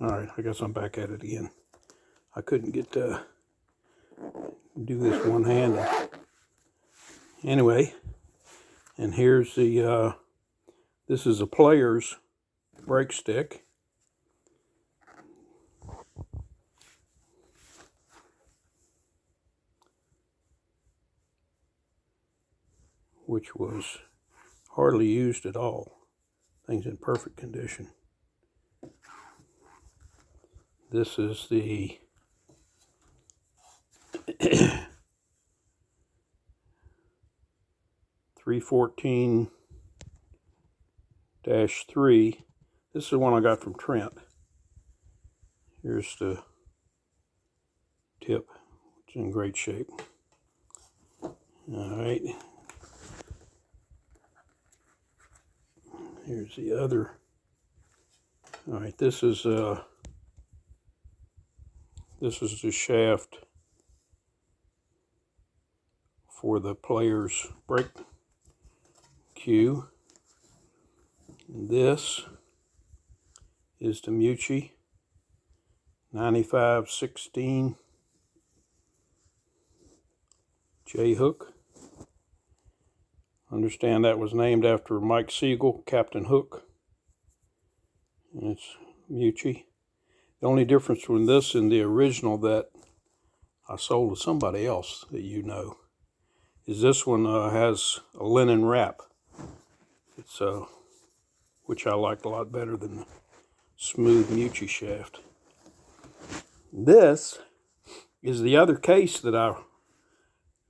Alright, I guess I'm back at it again. I couldn't get to do this one-handed. Anyway, and here's the, this is a player's brake stick. Which was hardly used at all. Things in perfect condition. This is the 314-3. This is the one I got from Trent. Here's the tip. It's in great shape. Alright. Here's the other. Alright, this is the shaft for the player's brake cue. This is the Mucci 9516 J-hook. Understand that was named after Mike Siegel, Captain Hook. And it's Mucci. The only difference from this and the original that I sold to somebody else that you know is this one has a linen wrap. It's which I like a lot better than the smooth Mucci shaft. This is the other case that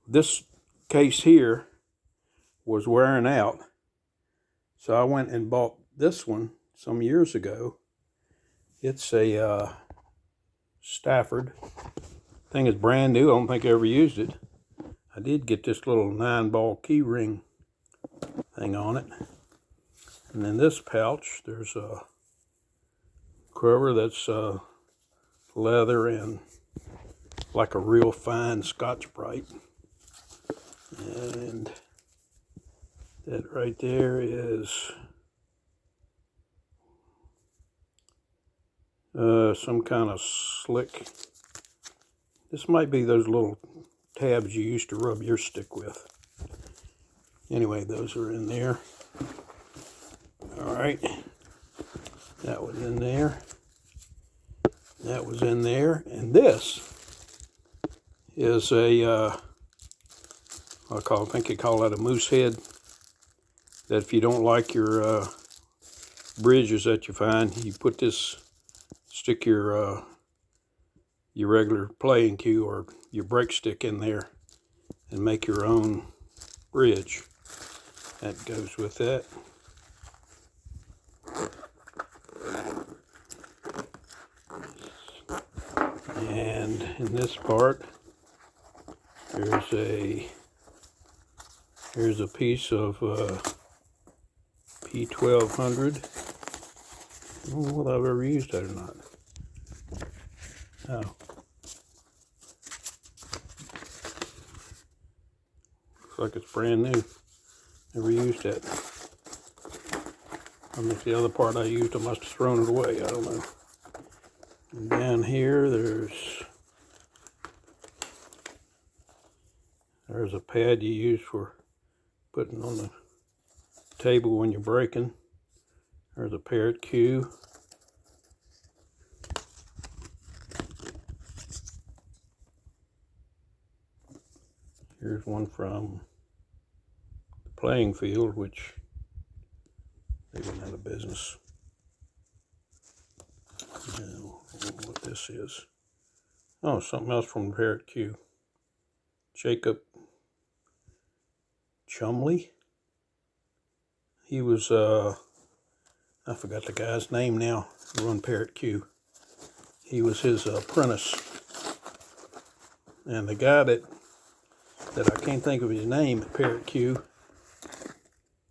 this case here was wearing out. So I went and bought this one some years ago. It's a Stafford. Thing is brand new. I don't think I ever used it. I did get this little 9-ball key ring thing on it. And then this pouch, there's a cover that's leather and like a real fine Scotch-Brite. And that right there is some kind of slick. This might be those little tabs you used to rub your stick with. Anyway, those are in there. Alright. That was in there. That was in there. And this is a, I think you call that a moose head. That if you don't like your bridges that you find, you put this, stick your regular playing cue or your brake stick in there and make your own bridge. That goes with that. And in this part, here's a piece of P1200. I don't know whether I've ever used that or not. Oh. Looks like it's brand new. Never used that. I think the other part I used, I must have thrown it away. I don't know. And down here, there's a pad you use for putting on the table when you're braking. There's a parrot cue. Here's one from the playing field, which they went out of business. I don't know what this is. Oh, something else from the parrot cue. Jacob Chumley. He was, I forgot the guy's name now, who run Parrot Q. He was his apprentice. And the guy that I can't think of his name at Parrot Q.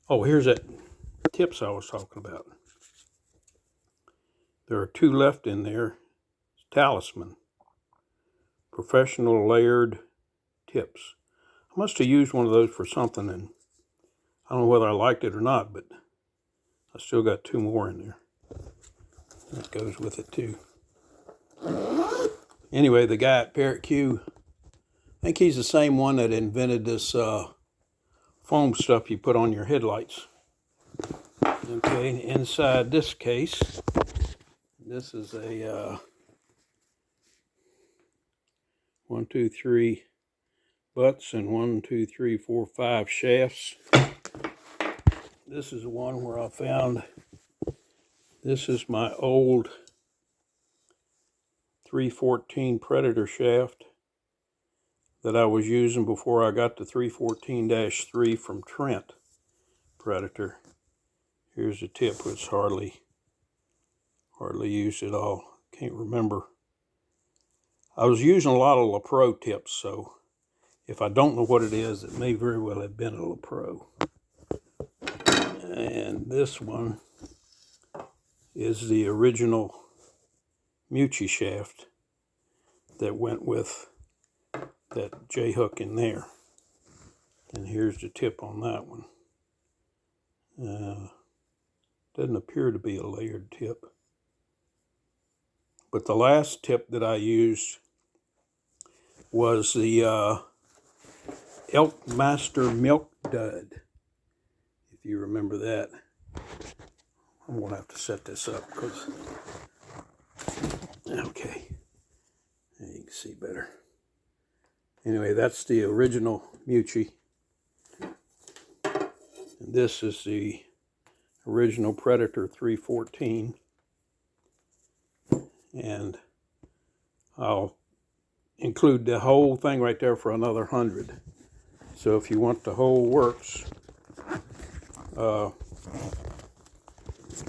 Oh, here's that tips I was talking about. There are 2 left in there. It's Talisman. Professional layered tips. I must have used one of those for something, and I don't know whether I liked it or not, but I still got 2 more in there. That goes with it too. Anyway, the guy at Parrot Q, I think he's the same one that invented this foam stuff you put on your headlights. Okay, inside this case, this is a 1, 2, 3 butts and 1, 2, 3, 4, 5 shafts. This is one where I found, this is my old 314 Predator shaft that I was using before I got the 314-3 from Trent Predator. Here's a tip which hardly used at all. Can't remember. I was using a lot of LaPro tips, so if I don't know what it is, it may very well have been a LaPro. And this one is the original Mucci shaft that went with that J-hook in there. And here's the tip on that one. Doesn't appear to be a layered tip. But the last tip that I used was the Elk Master Milk Dud. If you remember that. I'm going to have to set this up because, okay, there you can see better. Anyway, that's the original Mucci. And this is the original Predator 314. And I'll include the whole thing right there for another 100. So if you want the whole works,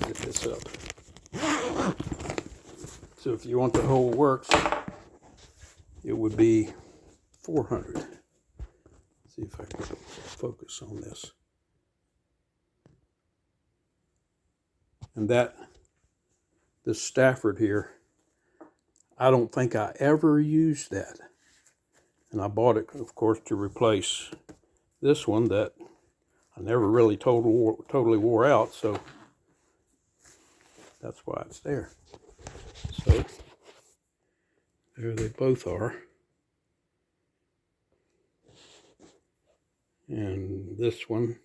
get this up. So if you want the whole works, it would be 400. See if I can focus on this. And this Stafford here, I don't think I ever used that. And I bought it, of course, to replace this one that I never really totally wore out, so that's why it's there. So there they both are. And this one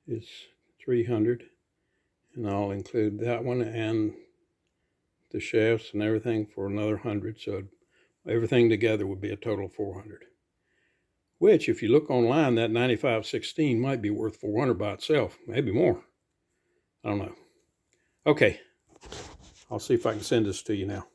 is 300, and I'll include that one and the shafts and everything for another 100, so everything together would be a total of 400. Which, if you look online, that 9516 might be worth 400 by itself, maybe more. I don't know. Okay, I'll see if I can send this to you now.